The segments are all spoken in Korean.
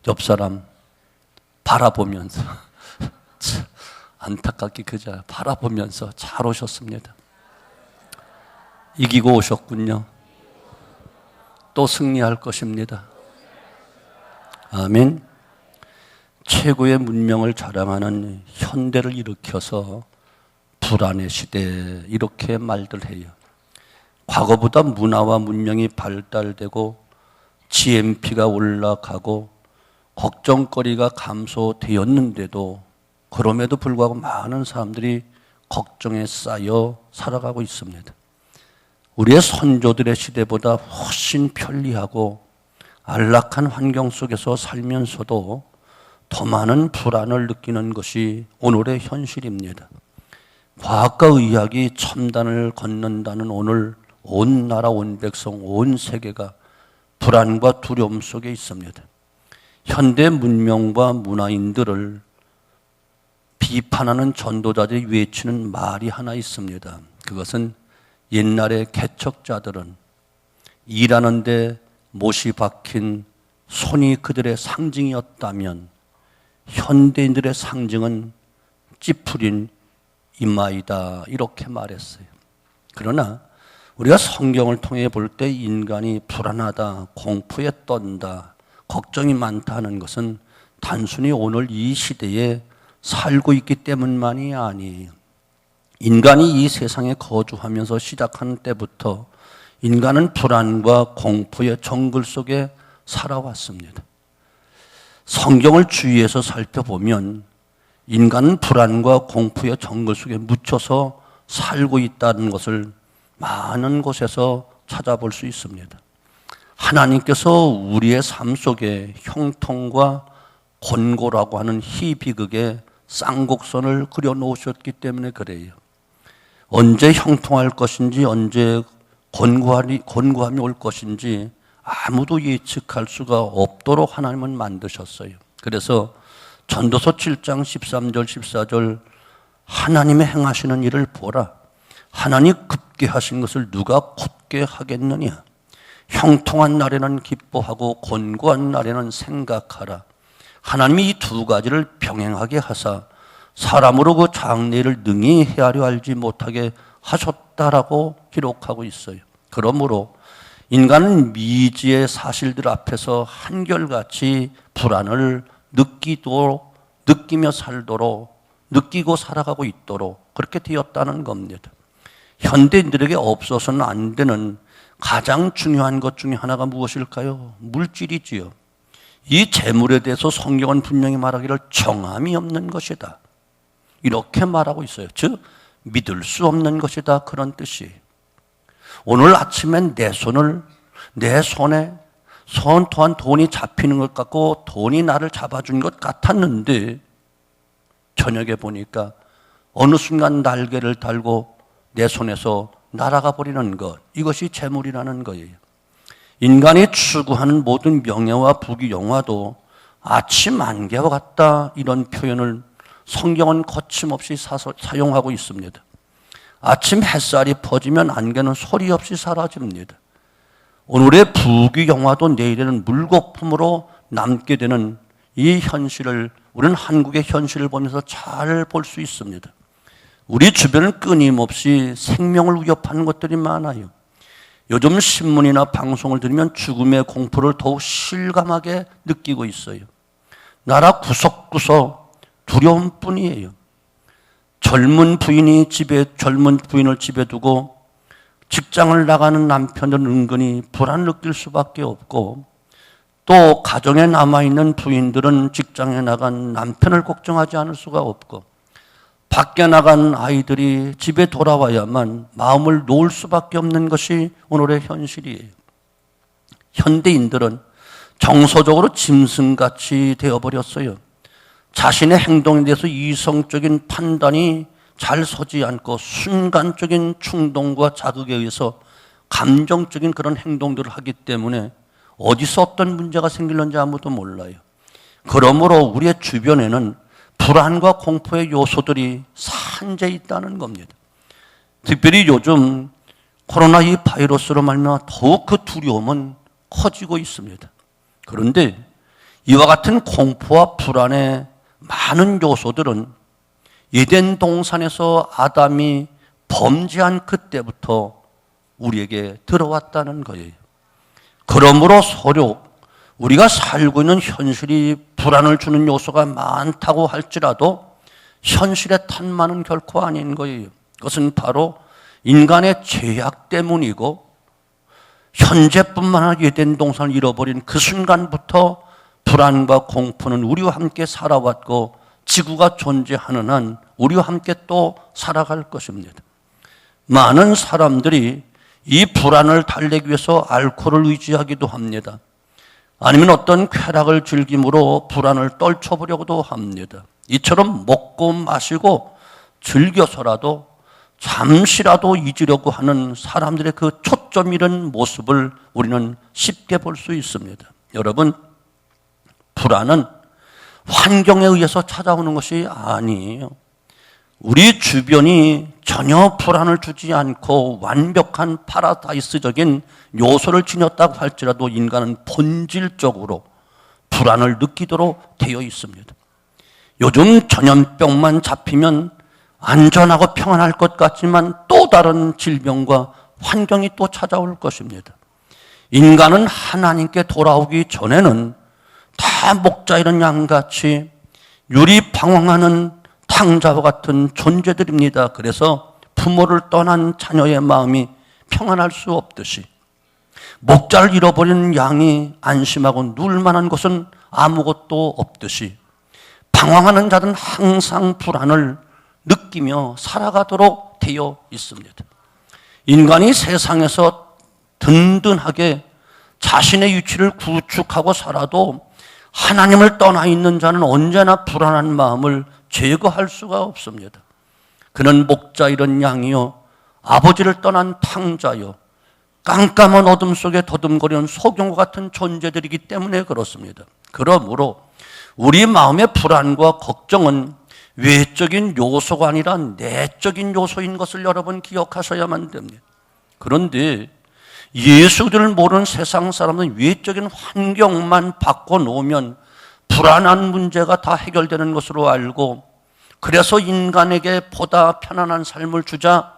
옆 사람 바라보면서 참 안타깝게 그저 바라보면서 잘 오셨습니다. 이기고 오셨군요. 또 승리할 것입니다. 아멘. 최고의 문명을 자랑하는 현대를 일으켜서 불안의 시대 이렇게 말들 해요. 과거보다 문화와 문명이 발달되고 GNP가 올라가고 걱정거리가 감소되었는데도 그럼에도 불구하고 많은 사람들이 걱정에 쌓여 살아가고 있습니다. 우리의 선조들의 시대보다 훨씬 편리하고 안락한 환경 속에서 살면서도 더 많은 불안을 느끼는 것이 오늘의 현실입니다. 과학과 의학이 첨단을 걷는다는 오늘 온 나라, 온 백성, 온 세계가 불안과 두려움 속에 있습니다. 현대 문명과 문화인들을 비판하는 전도자들이 외치는 말이 하나 있습니다. 그것은 옛날의 개척자들은 일하는데 못이 박힌 손이 그들의 상징이었다면 현대인들의 상징은 찌푸린 이마이다 이렇게 말했어요. 그러나 우리가 성경을 통해 볼 때 인간이 불안하다, 공포에 떤다, 걱정이 많다 하는 것은 단순히 오늘 이 시대에 살고 있기 때문만이 아니에요. 인간이 이 세상에 거주하면서 시작한 때부터 인간은 불안과 공포의 정글 속에 살아왔습니다. 성경을 주위에서 살펴보면 인간은 불안과 공포의 정글 속에 묻혀서 살고 있다는 것을 많은 곳에서 찾아볼 수 있습니다. 하나님께서 우리의 삶 속에 형통과 곤고라고 하는 희비극의 쌍곡선을 그려놓으셨기 때문에 그래요. 언제 형통할 것인지 언제 곤고함이 올 것인지 아무도 예측할 수가 없도록 하나님은 만드셨어요. 그래서 전도서 7장 13절 14절 하나님의 행하시는 일을 보라. 하나님 급게 하신 것을 누가 곧게 하겠느냐. 형통한 날에는 기뻐하고 곤고한 날에는 생각하라. 하나님이 이 두 가지를 병행하게 하사 사람으로 그 장래를 능히 헤아려 알지 못하게 하셨다라고 기록하고 있어요. 그러므로 인간은 미지의 사실들 앞에서 한결같이 불안을 느끼며 살도록 느끼고 살아가고 있도록 그렇게 되었다는 겁니다. 현대인들에게 없어서는 안 되는 가장 중요한 것 중에 하나가 무엇일까요? 물질이지요. 이 재물에 대해서 성경은 분명히 말하기를 정함이 없는 것이다. 이렇게 말하고 있어요. 즉 믿을 수 없는 것이다 그런 뜻이에요. 오늘 아침엔 내 손에 손 또한 돈이 잡히는 것 같고 돈이 나를 잡아준 것 같았는데 저녁에 보니까 어느 순간 날개를 달고 내 손에서 날아가 버리는 것, 이것이 재물이라는 거예요. 인간이 추구하는 모든 명예와 부귀 영화도 아침 안개와 같다 이런 표현을 성경은 거침없이 사용하고 있습니다. 아침 햇살이 퍼지면 안개는 소리 없이 사라집니다. 오늘의 부귀 영화도 내일에는 물거품으로 남게 되는 이 현실을 우리는 한국의 현실을 보면서 잘 볼 수 있습니다. 우리 주변은 끊임없이 생명을 위협하는 것들이 많아요. 요즘 신문이나 방송을 들으면 죽음의 공포를 더욱 실감하게 느끼고 있어요. 나라 구석구석 두려움뿐이에요. 젊은 부인을 집에 두고 직장을 나가는 남편은 은근히 불안 느낄 수밖에 없고 또 가정에 남아있는 부인들은 직장에 나간 남편을 걱정하지 않을 수가 없고 밖에 나간 아이들이 집에 돌아와야만 마음을 놓을 수밖에 없는 것이 오늘의 현실이에요. 현대인들은 정서적으로 짐승같이 되어버렸어요. 자신의 행동에 대해서 이성적인 판단이 잘 서지 않고 순간적인 충동과 자극에 의해서 감정적인 그런 행동들을 하기 때문에 어디서 어떤 문제가 생길는지 아무도 몰라요. 그러므로 우리의 주변에는 불안과 공포의 요소들이 산재해 있다는 겁니다. 특별히 요즘 코로나 이 바이러스로 말미암아 더욱 그 두려움은 커지고 있습니다. 그런데 이와 같은 공포와 불안의 많은 요소들은 에덴 동산에서 아담이 범죄한 그때부터 우리에게 들어왔다는 거예요. 그러므로 서로 우리가 살고 있는 현실이 불안을 주는 요소가 많다고 할지라도 현실의 탓만은 결코 아닌 거예요. 그것은 바로 인간의 죄악 때문이고, 현재뿐만 아니라 에덴 동산을 잃어버린 그 순간부터 불안과 공포는 우리와 함께 살아왔고, 지구가 존재하는 한 우리와 함께 또 살아갈 것입니다. 많은 사람들이 이 불안을 달래기 위해서 알코올을 의지하기도 합니다. 아니면 어떤 쾌락을 즐김으로 불안을 떨쳐보려고도 합니다. 이처럼 먹고 마시고 즐겨서라도 잠시라도 잊으려고 하는 사람들의 그 초점 잃은 모습을 우리는 쉽게 볼 수 있습니다. 여러분, 불안은 환경에 의해서 찾아오는 것이 아니에요. 우리 주변이 전혀 불안을 주지 않고 완벽한 파라다이스적인 요소를 지녔다고 할지라도 인간은 본질적으로 불안을 느끼도록 되어 있습니다. 요즘 전염병만 잡히면 안전하고 평안할 것 같지만 또 다른 질병과 환경이 또 찾아올 것입니다. 인간은 하나님께 돌아오기 전에는 다 목자 잃은 양같이 유리방황하는 탕자와 같은 존재들입니다. 그래서 부모를 떠난 자녀의 마음이 평안할 수 없듯이, 목자를 잃어버린 양이 안심하고 누울 만한 곳은 아무것도 없듯이, 방황하는 자들은 항상 불안을 느끼며 살아가도록 되어 있습니다. 인간이 세상에서 든든하게 자신의 위치를 구축하고 살아도 하나님을 떠나 있는 자는 언제나 불안한 마음을 제거할 수가 없습니다. 그는 목자 잃은 양이요, 아버지를 떠난 탕자요, 깜깜한 어둠 속에 더듬거리는 소경과 같은 존재들이기 때문에 그렇습니다. 그러므로 우리 마음의 불안과 걱정은 외적인 요소가 아니라 내적인 요소인 것을 여러분 기억하셔야만 됩니다. 그런데 예수를 모르는 세상 사람은 외적인 환경만 바꿔놓으면 불안한 문제가 다 해결되는 것으로 알고, 그래서 인간에게 보다 편안한 삶을 주자,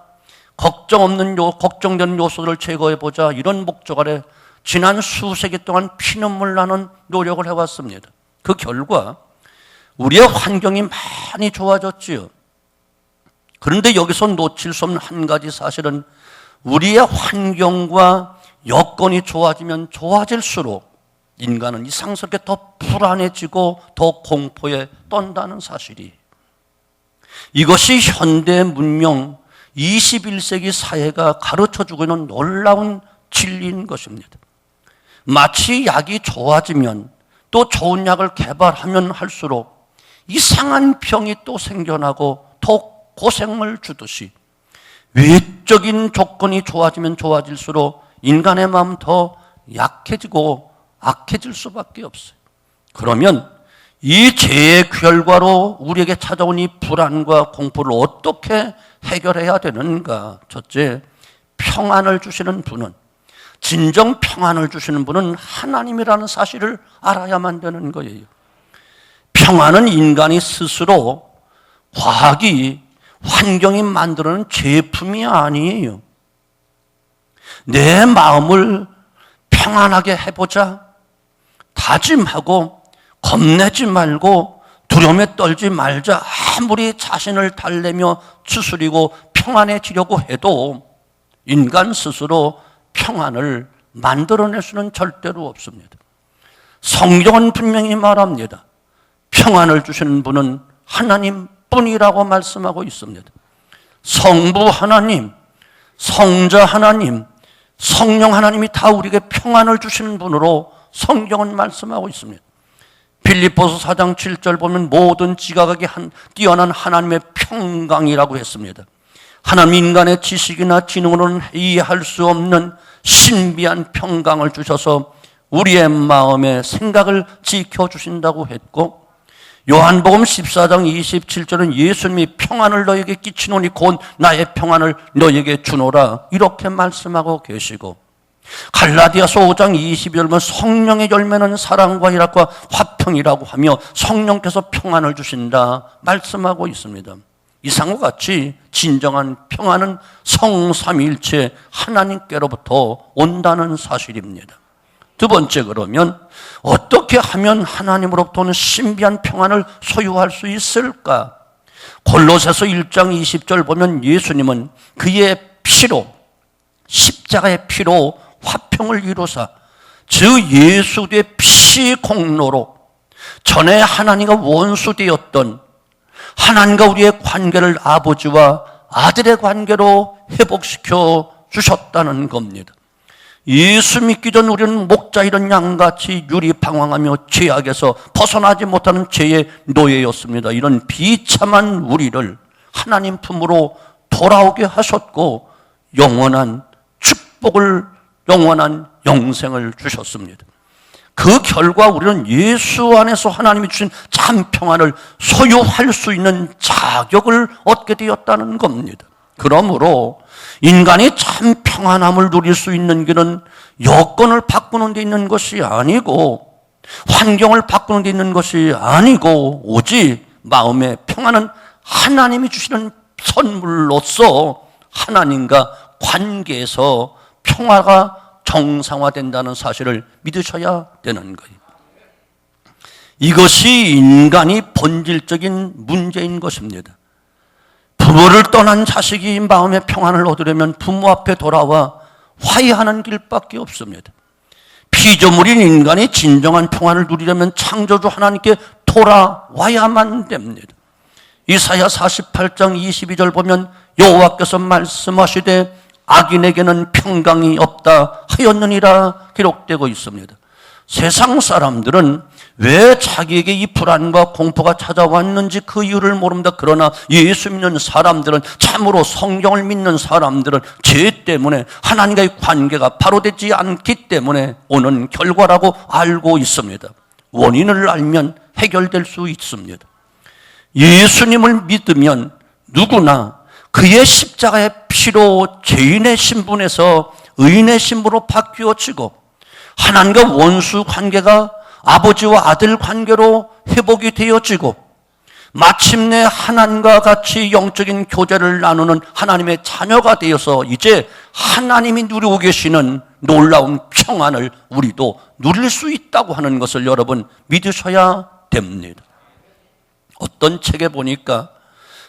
걱정되는 요소를 제거해보자, 이런 목적 아래 지난 수세기 동안 피눈물 나는 노력을 해왔습니다. 그 결과 우리의 환경이 많이 좋아졌지요. 그런데 여기서 놓칠 수 없는 한 가지 사실은, 우리의 환경과 여건이 좋아지면 좋아질수록 인간은 이상스럽게 더 불안해지고 더 공포에 떤다는 사실이, 이것이 현대 문명 21세기 사회가 가르쳐주고 있는 놀라운 진리인 것입니다. 마치 약이 좋아지면 또 좋은 약을 개발하면 할수록 이상한 병이 또 생겨나고 더 고생을 주듯이, 외적인 조건이 좋아지면 좋아질수록 인간의 마음 더 약해지고 악해질 수밖에 없어요. 그러면 이 죄의 결과로 우리에게 찾아온 이 불안과 공포를 어떻게 해결해야 되는가? 첫째, 평안을 주시는 분은, 진정 평안을 주시는 분은 하나님이라는 사실을 알아야만 되는 거예요. 평안은 인간이 스스로, 과학이, 환경이 만들어낸 제품이 아니에요. 내 마음을 평안하게 해보자 다짐하고 겁내지 말고 두려움에 떨지 말자 아무리 자신을 달래며 추스리고 평안해지려고 해도 인간 스스로 평안을 만들어낼 수는 절대로 없습니다. 성경은 분명히 말합니다. 평안을 주시는 분은 하나님뿐이라고 말씀하고 있습니다. 성부 하나님, 성자 하나님, 성령 하나님이 다 우리에게 평안을 주시는 분으로 성경은 말씀하고 있습니다. 빌립보서 4장 7절 보면 모든 지각하게 뛰어난 하나님의 평강이라고 했습니다. 하나님 인간의 지식이나 지능으로는 이해할 수 없는 신비한 평강을 주셔서 우리의 마음의 생각을 지켜주신다고 했고, 요한복음 14장 27절은 예수님이 평안을 너에게 끼치노니 곧 나의 평안을 너에게 주노라 이렇게 말씀하고 계시고, 갈라디아서 5장 22절은 성령의 열매는 사랑과 희락과 화평이라고 하며 성령께서 평안을 주신다 말씀하고 있습니다. 이상과 같이 진정한 평안은 성삼위일체 하나님께로부터 온다는 사실입니다. 두 번째, 그러면 어떻게 하면 하나님으로부터 오는 신비한 평안을 소유할 수 있을까? 골로새서 1장 20절 보면 예수님은 그의 피로, 십자가의 피로 화평을 이루사, 즉 예수의 피 공로로 전에 하나님과 원수되었던 하나님과 우리의 관계를 아버지와 아들의 관계로 회복시켜 주셨다는 겁니다. 예수 믿기 전 우리는 목자 잃은 양같이 유리방황하며 죄악에서 벗어나지 못하는 죄의 노예였습니다. 이런 비참한 우리를 하나님 품으로 돌아오게 하셨고 영원한 축복을, 영원한 영생을 주셨습니다. 그 결과 우리는 예수 안에서 하나님이 주신 참 평안을 소유할 수 있는 자격을 얻게 되었다는 겁니다. 그러므로 인간이 참 평안함을 누릴 수 있는 길은 여건을 바꾸는 데 있는 것이 아니고 환경을 바꾸는 데 있는 것이 아니고 오직 마음의 평안은 하나님이 주시는 선물로서 하나님과 관계에서 평화가 정상화된다는 사실을 믿으셔야 되는 거예요. 이것이 인간이 본질적인 문제인 것입니다. 부모를 떠난 자식이 마음의 평안을 얻으려면 부모 앞에 돌아와 화해하는 길밖에 없습니다. 피조물인 인간이 진정한 평안을 누리려면 창조주 하나님께 돌아와야만 됩니다. 이사야 48장 22절 보면 여호와께서 말씀하시되 악인에게는 평강이 없다 하였느니라 기록되고 있습니다. 세상 사람들은 왜 자기에게 이 불안과 공포가 찾아왔는지 그 이유를 모릅니다. 그러나 예수 믿는 사람들은, 참으로 성경을 믿는 사람들은 죄 때문에 하나님과의 관계가 바로 되지 않기 때문에 오는 결과라고 알고 있습니다. 원인을 알면 해결될 수 있습니다. 예수님을 믿으면 누구나 그의 십자가의 피로 죄인의 신분에서 의인의 신분으로 바뀌어지고 하나님과 원수 관계가 아버지와 아들 관계로 회복이 되어지고 마침내 하나님과 같이 영적인 교제를 나누는 하나님의 자녀가 되어서 이제 하나님이 누리고 계시는 놀라운 평안을 우리도 누릴 수 있다고 하는 것을 여러분 믿으셔야 됩니다. 어떤 책에 보니까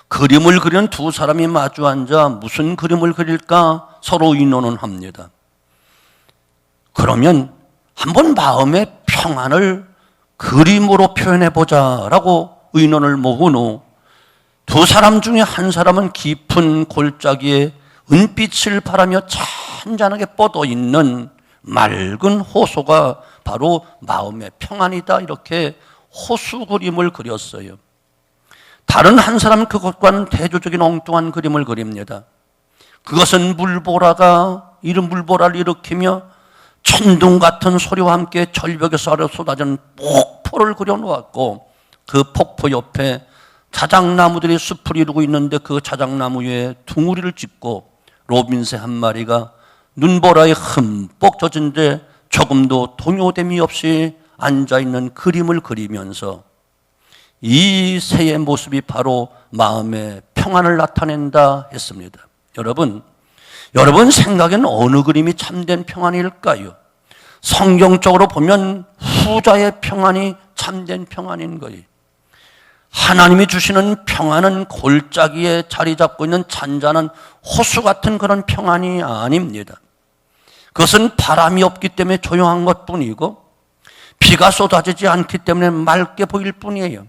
그림을 그리는 두 사람이 마주 앉아 무슨 그림을 그릴까 서로 의논을 합니다. 그러면 한번 마음의 평안을 그림으로 표현해보자라고 의논을 모은 후 두 사람 중에 한 사람은 깊은 골짜기에 은빛을 바라며 찬잔하게 뻗어있는 맑은 호수가 바로 마음의 평안이다, 이렇게 호수 그림을 그렸어요. 다른 한 사람은 그것과는 대조적인 엉뚱한 그림을 그립니다. 그것은 물보라가 이런 물보라를 일으키며 천둥 같은 소리와 함께 절벽에서 아래 쏟아지는 폭포를 그려놓았고 그 폭포 옆에 자작나무들이 숲을 이루고 있는데 그 자작나무 위에 둥우리를 짚고 로빈새 한 마리가 눈보라에 흠뻑 젖은 데 조금도 동요됨이 없이 앉아있는 그림을 그리면서 이 새의 모습이 바로 마음의 평안을 나타낸다 했습니다. 여러분 생각엔 어느 그림이 참된 평안일까요? 성경적으로 보면 후자의 평안이 참된 평안인 거예요. 하나님이 주시는 평안은 골짜기에 자리 잡고 있는 잔잔한 호수 같은 그런 평안이 아닙니다. 그것은 바람이 없기 때문에 조용한 것뿐이고 비가 쏟아지지 않기 때문에 맑게 보일 뿐이에요.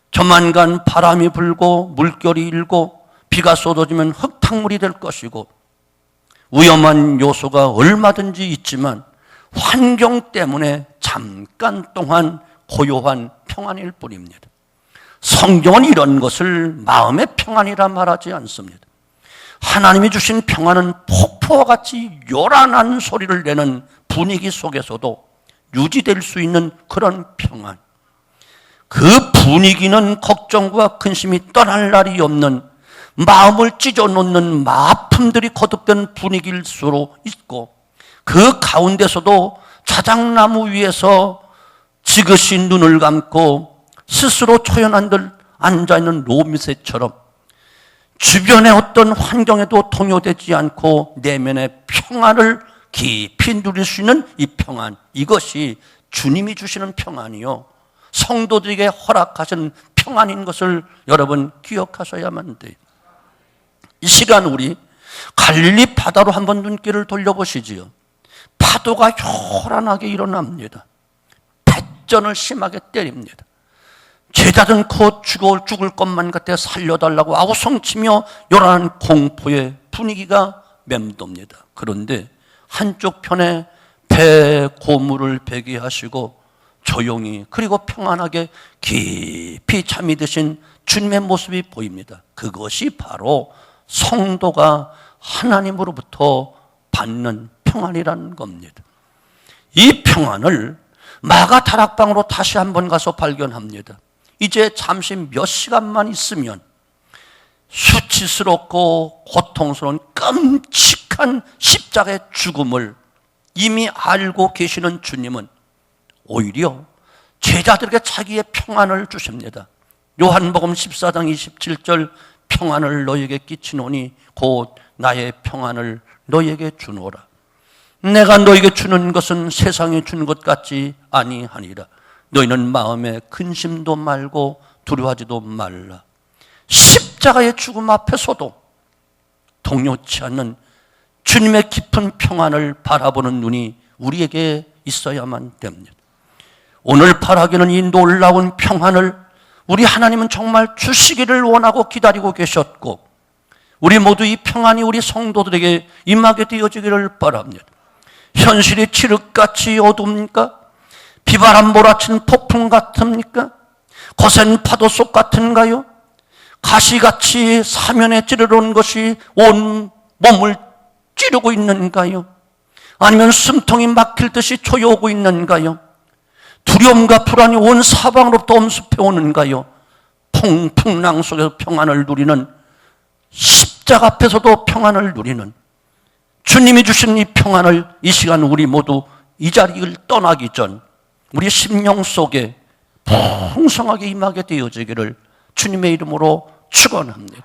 조만간 바람이 불고 물결이 일고 비가 쏟아지면 흙탕물이 될 것이고 위험한 요소가 얼마든지 있지만 환경 때문에 잠깐 동안 고요한 평안일 뿐입니다. 성경은 이런 것을 마음의 평안이라 말하지 않습니다. 하나님이 주신 평안은 폭포와 같이 요란한 소리를 내는 분위기 속에서도 유지될 수 있는 그런 평안. 그 분위기는 걱정과 근심이 떠날 날이 없는 마음을 찢어놓는 아픔들이 거듭된 분위기일 수로 있고 그 가운데서도 자작나무 위에서 지그시 눈을 감고 스스로 초연한 듯 앉아있는 로미세처럼 주변의 어떤 환경에도 동요되지 않고 내면의 평안을 깊이 누릴 수 있는 이 평안, 이것이 주님이 주시는 평안이요, 성도들에게 허락하신 평안인 것을 여러분 기억하셔야만 돼요. 이 시간 우리 갈릴리 바다로 한번 눈길을 돌려보시지요. 파도가 요란하게 일어납니다. 배전을 심하게 때립니다. 제자들은 곧 죽을 것만 같아 살려달라고 아우성치며 요란한 공포의 분위기가 맴돕니다. 그런데 한쪽 편에 배 고물을 배게 하시고 조용히 그리고 평안하게 깊이 잠이 드신 주님의 모습이 보입니다. 그것이 바로 성도가 하나님으로부터 받는 평안이라는 겁니다. 이 평안을 마가 다락방으로 다시 한번 가서 발견합니다. 이제 잠시 몇 시간만 있으면 수치스럽고 고통스러운 끔찍한 십자가의 죽음을 이미 알고 계시는 주님은 오히려 제자들에게 자기의 평안을 주십니다. 요한복음 14장 27절, 평안을 너에게 끼치노니 곧 나의 평안을 너에게 주노라. 내가 너에게 주는 것은 세상이 주는 것 같지 아니하니라. 너희는 마음에 근심도 말고 두려워하지도 말라. 십자가의 죽음 앞에서도 동요치 않는 주님의 깊은 평안을 바라보는 눈이 우리에게 있어야만 됩니다. 오늘 바라기는 이 놀라운 평안을 우리 하나님은 정말 주시기를 원하고 기다리고 계셨고, 우리 모두 이 평안이 우리 성도들에게 임하게 되어지기를 바랍니다. 현실이 칠흑같이 어두웁니까? 비바람 몰아친 폭풍 같습니까? 거센 파도 속 같은가요? 가시같이 사면에 찌르러온 것이 온 몸을 찌르고 있는가요? 아니면 숨통이 막힐 듯이 조여오고 있는가요? 두려움과 불안이 온 사방으로부터 엄습해 오는가요? 풍풍랑 속에서 평안을 누리는, 십자가 앞에서도 평안을 누리는 주님이 주신 이 평안을 이 시간 우리 모두 이 자리를 떠나기 전 우리 심령 속에 풍성하게 임하게 되어지기를 주님의 이름으로 축원합니다.